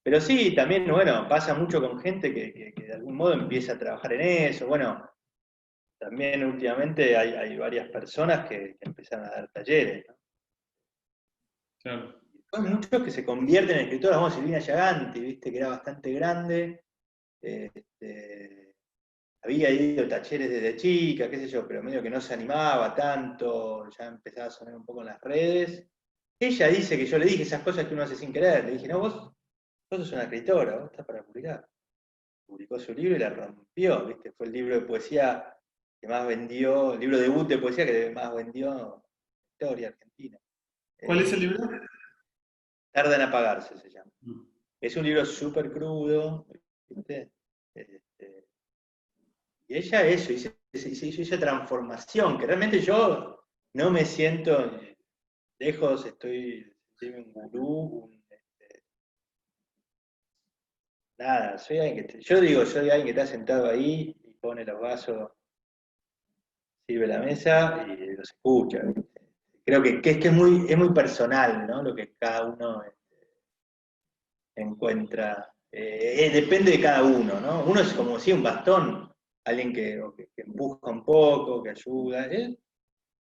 Pero sí, también, bueno, pasa mucho con gente que de algún modo empieza a trabajar en eso. Bueno, también últimamente hay varias personas que empiezan a dar talleres, ¿no? Claro. Hay muchos que se convierten en escritores, como Silvina Yaganti, viste, que era bastante grande. Este, había ido a talleres desde chica, qué sé yo, pero medio que no se animaba tanto, ya empezaba a sonar un poco en las redes. Ella dice que yo le dije esas cosas que uno hace sin querer, le dije, no, vos sos una escritora, vos estás para publicar. Publicó su libro y la rompió, ¿viste? Fue el libro de poesía que más vendió, el libro debut de poesía que más vendió en la historia argentina. ¿Cuál es el libro? Tarda en apagarse, se llama. Mm. Es un libro súper crudo, ¿viste? Y ella eso, hizo esa transformación, que realmente yo no me siento lejos, estoy un gurú, nada, soy alguien yo digo, soy alguien que está sentado ahí y pone los vasos, sirve la mesa y los escucha, ¿viste? Creo que es muy personal, ¿no? Lo que cada uno encuentra. Depende de cada uno, ¿no? Uno es como si un bastón, alguien que empuja un poco, que ayuda.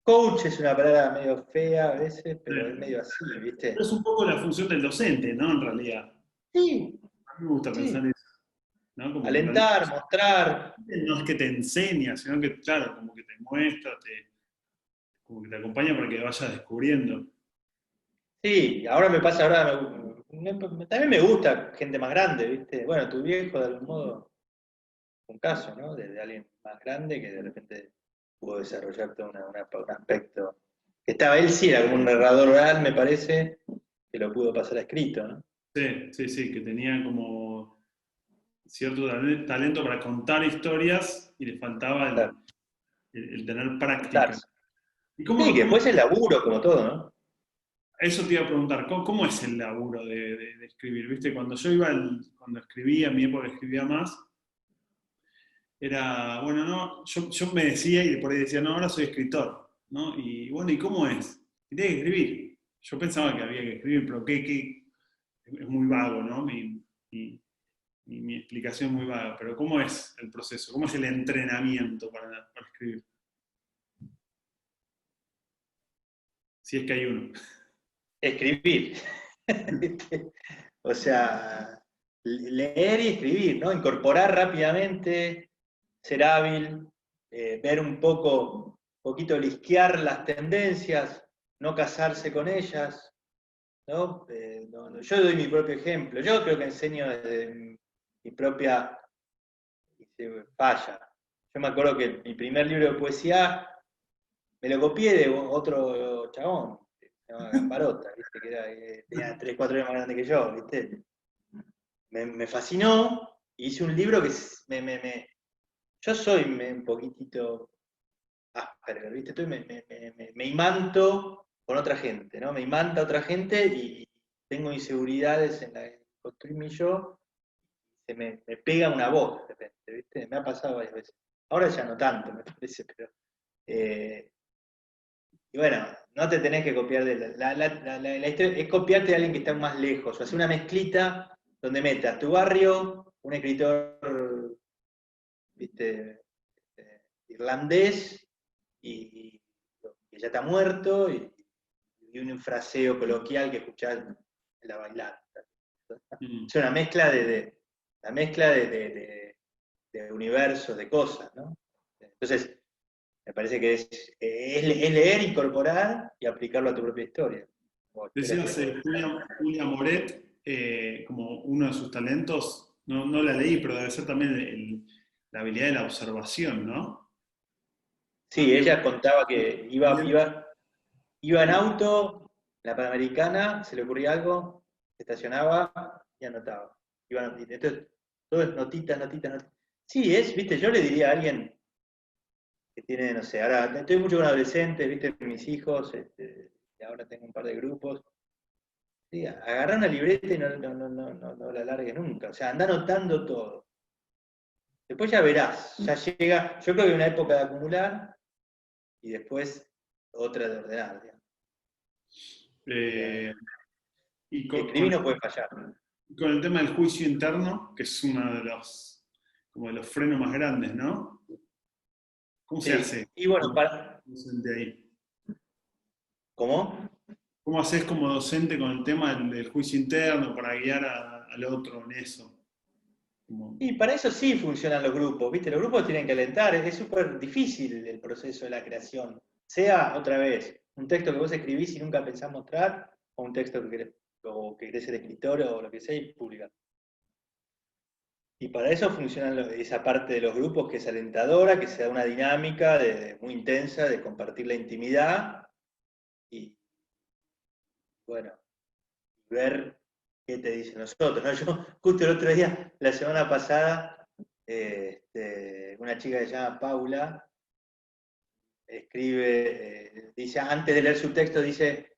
Coach es una palabra medio fea a veces, pero es Sí. medio así, ¿viste? Es un poco la función del docente, ¿no? En realidad. Sí, A mí me gusta pensar sí. eso. ¿no? Como que Alentar, mostrar. no es que te enseña, sino que, claro, como que te muestra, como que te acompaña para que vayas descubriendo. Sí, ahora me pasa, también me gusta gente más grande, ¿viste? Bueno, tu viejo de algún modo, un caso, ¿no? De alguien más grande que de repente pudo desarrollar todo un aspecto. Estaba él sí, era como un narrador oral, me parece, que lo pudo pasar a escrito, ¿no? Sí, sí, sí, que tenía como cierto talento para contar historias y le faltaba Claro, el tener práctica. contarse. ¿Y Sí, que después es laburo, como todo, ¿no? eso te iba a preguntar, ¿cómo es el laburo de escribir? ¿Viste? Cuando yo cuando escribía, en mi época escribía más, era, bueno, no, yo me decía y por ahí decía, no, ahora soy escritor, ¿no? Y bueno, ¿y cómo es? Y tenés que escribir. Yo pensaba que había que escribir, pero es muy vago, ¿no? Mi explicación es muy vaga, pero ¿cómo es el proceso? ¿Cómo es el entrenamiento para escribir? Si es que hay uno. Escribir. O sea, leer y escribir, ¿no? Incorporar rápidamente, ser hábil, ver un poquito lisquear las tendencias, no casarse con ellas, ¿no? Yo doy mi propio ejemplo. Yo creo que enseño desde mi propia falla. Yo me acuerdo que mi primer libro de poesía me lo copié de otro chabón, que se llama Gambarota, ¿viste? Tenía 3, 4 años más grande que yo, ¿viste? Me fascinó, y hice un libro que yo soy un poquitito Asperger, ¿viste? Me imanto con otra gente, ¿no? Me imanta otra gente y tengo inseguridades en construir mi yo, me pega una voz de repente, ¿viste? Me ha pasado varias veces. Ahora ya no tanto, me parece, pero... eh, y bueno, no te tenés que copiar de la historia, es copiarte de alguien que está más lejos, o hacer una mezclita donde metas tu barrio, un escritor, ¿viste? Irlandés, y que ya está muerto, y un fraseo coloquial que escuchás en la bailanta. Es una mezcla de universos, de cosas, ¿no? Entonces, me parece que es leer, incorporar y aplicarlo a tu propia historia. O historias que Decías pueden ser. Julia Moret, como uno de sus talentos, no la leí, pero debe ser también la habilidad de la observación, ¿no? Sí, ella contaba que iba en auto, en la Panamericana, se le ocurría algo, se estacionaba y anotaba. Entonces, todo es notitas, notitas, notitas. Sí, viste, yo le diría a alguien que tiene, no sé, ahora estoy mucho con adolescentes, viste, mis hijos, y ahora tengo un par de grupos. Sí, agarrá una libreta y no la largues nunca. O sea, anda anotando todo. Después ya verás, ya llega, yo creo que hay una época de acumular y después otra de ordenar, digamos. Eh, y Escribir no puede fallar. con el tema del juicio interno, que es uno como de los frenos más grandes, ¿no? ¿Cómo se Sí, hace? y bueno, Como docente ahí? ¿cómo? ¿Cómo haces como docente con el tema del juicio interno para guiar al otro en eso? Y para eso sí funcionan los grupos, ¿viste? Los grupos tienen que alentar, es súper difícil el proceso de la creación. Sea, otra vez, un texto que vos escribís y nunca pensás mostrar, o un texto que querés ser escritor o lo que sea y publicar. Y para eso funciona esa parte de los grupos que es alentadora, que se da una dinámica muy intensa de compartir la intimidad y, bueno, ver qué te dicen nosotros, ¿no? Yo justo el otro día, la semana pasada, una chica que se llama Paula escribe, dice, antes de leer su texto, dice,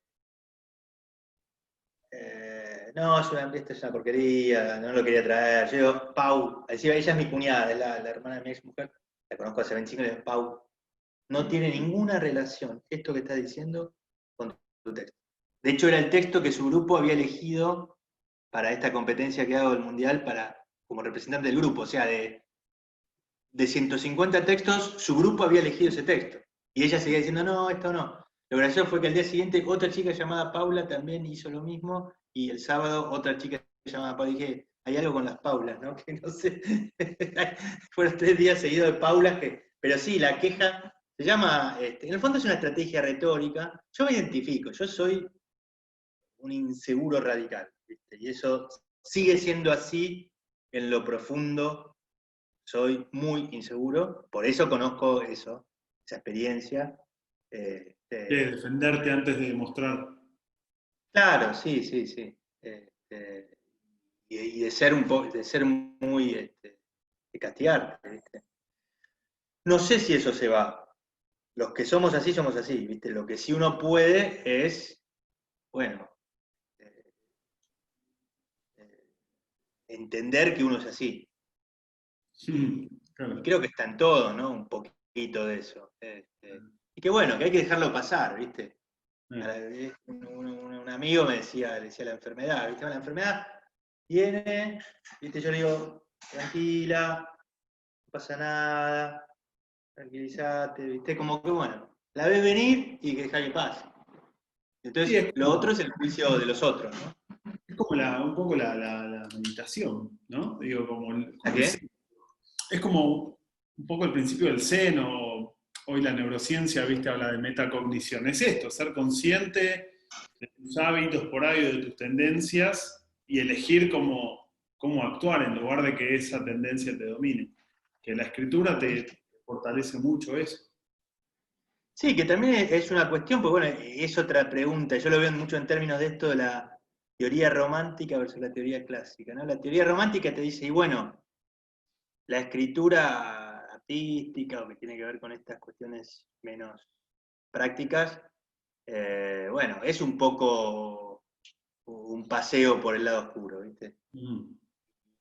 no, esto es una porquería, no lo quería traer. Yo digo, Pau, decía, ella es mi cuñada, es la hermana de mi ex mujer, la conozco hace 25 años, Pau, no tiene ninguna relación esto que estás diciendo con tu texto. De hecho, era el texto que su grupo había elegido para esta competencia que hago del Mundial como representante del grupo. O sea, de 150 textos, su grupo había elegido ese texto. Y ella seguía diciendo, no, esto no. Lo gracioso fue que al día siguiente otra chica llamada Paula también hizo lo mismo, y el sábado otra chica llamada Paula, dije, hay algo con las Paulas, ¿no? Que no sé, fueron 3 días seguidos de Paulas, pero sí, la queja se llama, en el fondo es una estrategia retórica. Yo me identifico, yo soy un inseguro radical, ¿viste? Y eso sigue siendo así en lo profundo, soy muy inseguro, por eso conozco eso, esa experiencia. Defenderte antes de demostrar. Claro, sí, sí, sí. Y de ser de ser muy, de castigarte, ¿viste? No sé si eso se va. Los que somos así, ¿viste? Lo que sí uno puede es, bueno, eh, eh, entender que uno es así. Claro. Y creo que está en todo, ¿no? Un poquito de eso. Y que bueno, que hay que dejarlo pasar, ¿viste? Un amigo me decía, le decía la enfermedad, ¿viste? La enfermedad viene, ¿viste? Yo le digo, tranquila, no pasa nada, tranquilízate, ¿viste? Como que bueno, la ves venir y que deja que pase. Sí, Entonces, lo otro es el juicio de los otros, ¿no? es como un poco la meditación, ¿no? Digo, ¿A como el qué? zen. Es como un poco el principio del zen, o hoy la neurociencia, viste, habla de metacognición. Es esto, ser consciente de tus hábitos por ahí, de tus tendencias, y elegir cómo actuar en lugar de que esa tendencia te domine. Que la escritura te fortalece mucho eso. Sí, que también es una cuestión, pues bueno, es otra pregunta. Yo lo veo mucho en términos de esto de la teoría romántica versus la teoría clásica, ¿no? La teoría romántica te dice, y bueno, la escritura artística o que tiene que ver con estas cuestiones menos prácticas, bueno, es un poco un paseo por el lado oscuro, ¿viste? Mm.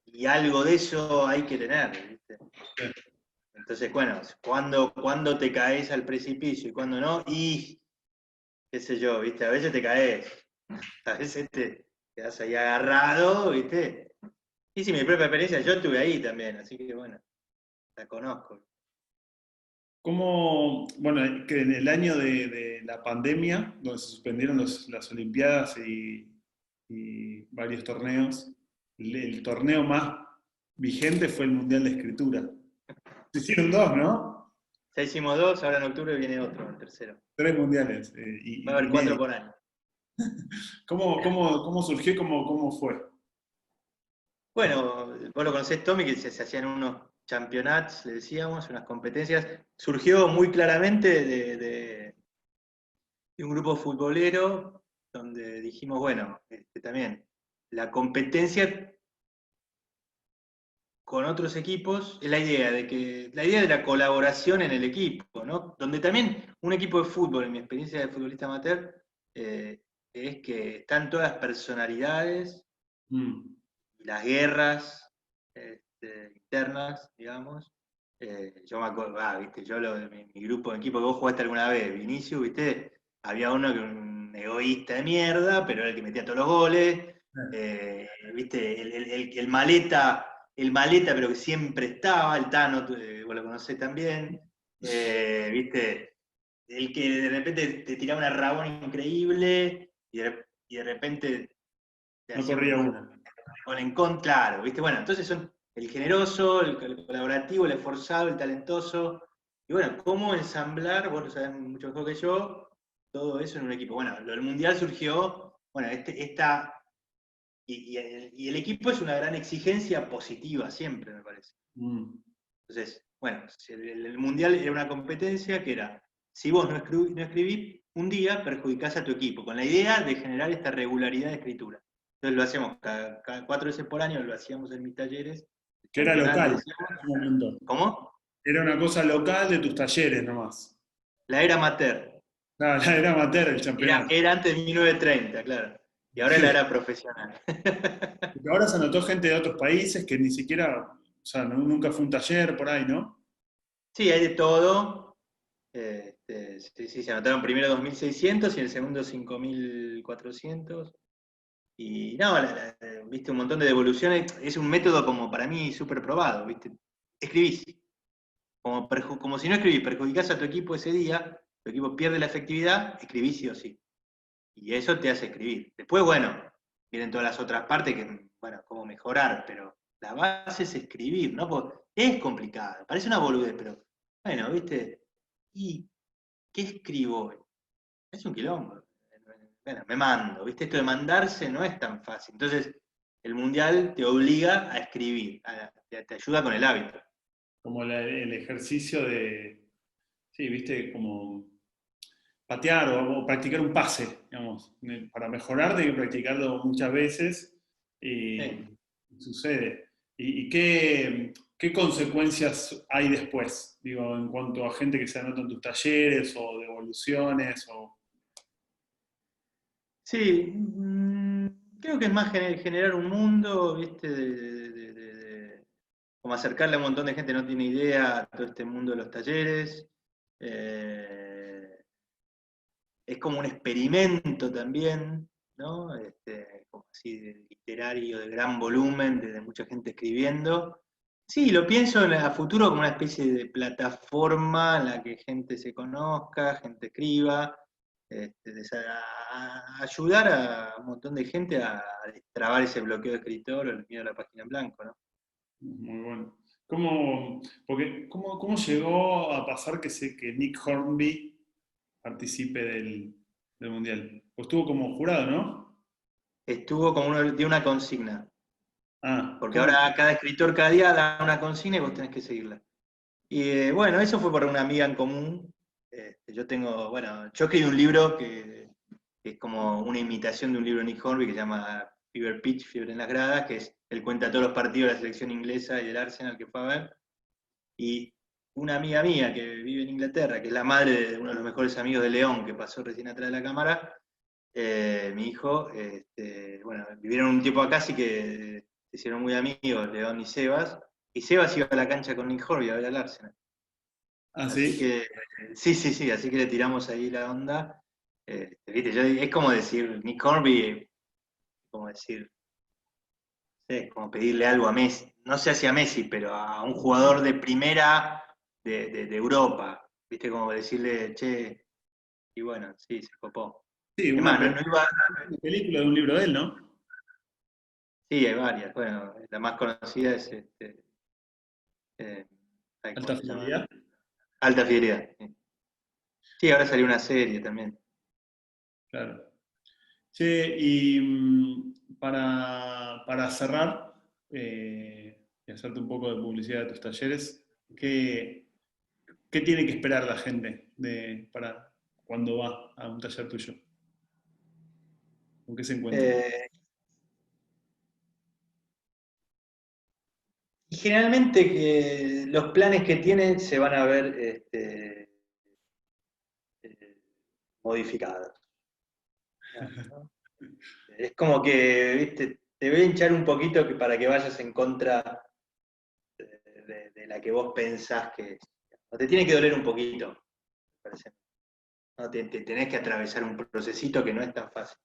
Y algo de eso hay que tener, ¿viste? Sí. Entonces, bueno, cuando te caes al precipicio y cuando no, y qué sé yo, ¿viste? A veces te caes, a veces te quedas ahí agarrado, ¿viste? Y sí, mi propia experiencia, yo estuve ahí también, así que bueno, la conozco. ¿Cómo, bueno, que en el año de la pandemia, donde se suspendieron las Olimpiadas y varios torneos, el torneo más vigente fue el Mundial de Escritura? Se hicieron dos, ¿no? Ya hicimos 2, ahora en octubre viene otro, el tercero. Tres mundiales Va a y haber 4 medio. por año. ¿Cómo surgió y cómo fue? Bueno, vos lo conocés, Tommy, que se hacían unos campeonatos, le decíamos, unas competencias. Surgió muy claramente de un grupo futbolero donde dijimos, bueno, también la competencia con otros equipos es la idea de la colaboración en el equipo, ¿no? Donde también un equipo de fútbol, en mi experiencia de futbolista amateur, es que están todas las personalidades Mm. y las guerras internas, digamos. Yo me acuerdo, viste, mi grupo de equipo que vos jugaste alguna vez, Vinicius, viste, había uno que era un egoísta de mierda, pero era el que metía todos los goles, viste, el maleta, pero que siempre estaba, el Tano, vos lo conocés también, viste, el que de repente te tiraba una rabona increíble y de repente te No hacía corría un una. gol en contra, claro, ¿viste? Bueno, entonces son el generoso, el colaborativo, el esforzado, el talentoso. Y bueno, cómo ensamblar, vos lo sabés mucho mejor que yo, todo eso en un equipo. Bueno, lo del Mundial surgió, bueno, y el equipo es una gran exigencia positiva siempre, me parece. Mm. Entonces, bueno, el Mundial era una competencia que era, si vos no escribís, un día perjudicás a tu equipo, con la idea de generar esta regularidad de escritura. Entonces lo hacemos cada 4 veces por año, lo hacíamos en mis talleres, Que era campeonato, local decíamos. en un momento. ¿Cómo? Era una cosa local de tus talleres nomás. La era amateur. Claro, era amateur el campeonato. Era antes de 1930, claro. Y ahora es la era profesional. Porque ahora se anotó gente de otros países que ni siquiera, o sea, nunca fue un taller por ahí, ¿no? Sí, hay de todo. Sí, se anotaron primero 2.600 y el segundo 5.400. Y no, viste, un montón de devoluciones. Es un método como para mí súper probado, ¿viste? Escribís. Como si no escribís, perjudicás a tu equipo ese día, tu equipo pierde la efectividad, escribís sí o sí. Y eso te hace escribir. Después, bueno, vienen todas las otras partes que, bueno, cómo mejorar, pero la base es escribir, ¿no? Porque es complicado, parece una boludez, pero bueno, ¿viste? ¿Y qué escribo hoy? Es un quilombo. Bueno, me mando, ¿viste? Esto de mandarse no es tan fácil. Entonces, el mundial te obliga a escribir, te ayuda con el hábito. Como el ejercicio de, sí, viste, como patear o practicar un pase, digamos. Para mejorar hay que practicarlo muchas veces y Sí. sucede. ¿Y qué consecuencias hay después? Digo, en cuanto a gente que se anota en tus talleres o devoluciones o... Sí, creo que es más generar un mundo, ¿viste? Como acercarle a un montón de gente que no tiene idea a todo este mundo de los talleres. Eh, es como un experimento también, ¿no? Como así de literario, de gran volumen, de mucha gente escribiendo. Sí, lo pienso a futuro como una especie de plataforma en la que gente se conozca, gente escriba, ayudar a un montón de gente a destrabar ese bloqueo de escritor o el miedo a la página en blanco, ¿no? Muy bueno. ¿Cómo llegó a pasar que Nick Hornby participe del Mundial? Pues estuvo como jurado, ¿no? Estuvo como uno de una consigna, Ah, porque ¿cómo? ahora cada escritor cada día da una consigna y vos tenés que seguirla. Y bueno, eso fue por una amiga en común. Yo tengo, bueno, yo escribí un libro que es como una imitación de un libro de Nick Hornby que se llama Fever Pitch, Fiebre en las Gradas, que es, él cuenta todos los partidos de la selección inglesa y del Arsenal que fue a ver. Y una amiga mía que vive en Inglaterra, que es la madre de uno de los mejores amigos de León, que pasó recién atrás de la cámara, mi hijo, bueno, vivieron un tiempo acá, así que se hicieron muy amigos, León y Sebas iba a la cancha con Nick Hornby a ver al Arsenal. Ah, Así sí. que, sí, así que le tiramos ahí la onda. ¿Viste? Es como decir, Nick Hornby, como decir, es como pedirle algo a Messi, no sé si a Messi, pero a un jugador de primera de Europa, ¿viste? Como decirle, che, y bueno, sí, se copó. Sí, Es más, no iba, una película de un libro de él, ¿no? sí, hay varias, bueno, la más conocida es, eh, ay, ¿cómo Alta se llama? fidelidad. Alta Fidelidad. Sí, sí, ahora salió una serie también. Claro. Che, y para cerrar y hacerte un poco de publicidad de tus talleres, ¿qué tiene que esperar la gente para cuando va a un taller tuyo? ¿Con qué se encuentra? Eh, Y generalmente que los planes que tienen se van a ver eh, modificados. ¿No? Es como que, viste, te voy a hinchar un poquito para que vayas en contra de la que vos pensás que es. O te tiene que doler un poquito, me parece. ¿No? Tenés que atravesar un procesito que no es tan fácil.